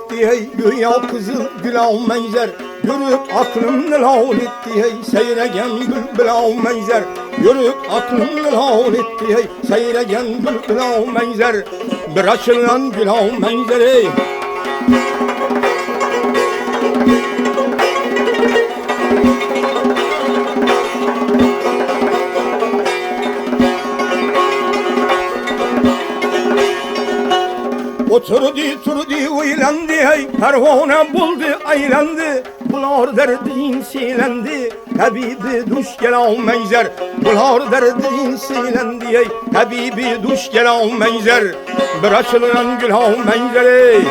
etti hey, güya kızıl gülav menzer. Yürüp aklımı lav etti hey, seyregen bülbülav menzer. Yürüp aklımı lav etti hey, seyregen bülbülav menzer. Bir açılan gülav menzer hey. Oturdu turdu uylandı hey, pervane buldu aylandı. Bular derdin silendi, tabibi duş gelav menzer. Bular derdin silendi hey, tabibi duş gelav menzer. Bir açılan gülav menzer hey.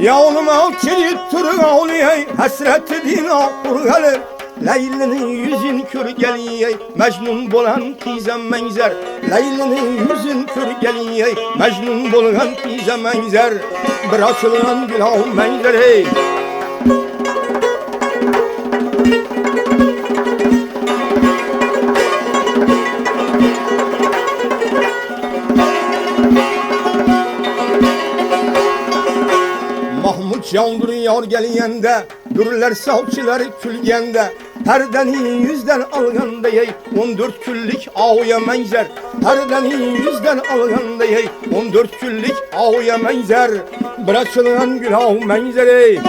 Yavnuma kilip turgalı hey, hasreti dina kurgalı. Leylinin yüzün kür geliyey, Mecnun bolan tizem menzer. Leylinin yüzün kür geliyey, Mecnun bolan tizem menzer. Bir açılan gülav menzer hey. Mahmut yağdırıyor geliyende, dürler savçıları külgende. Perdenin yüzden alganda yey, 14 küllük ağuya menzer. Perdenin yüzden alganda yey, 14 küllük ağuya menzer. Bırakılan gülav menzer ey.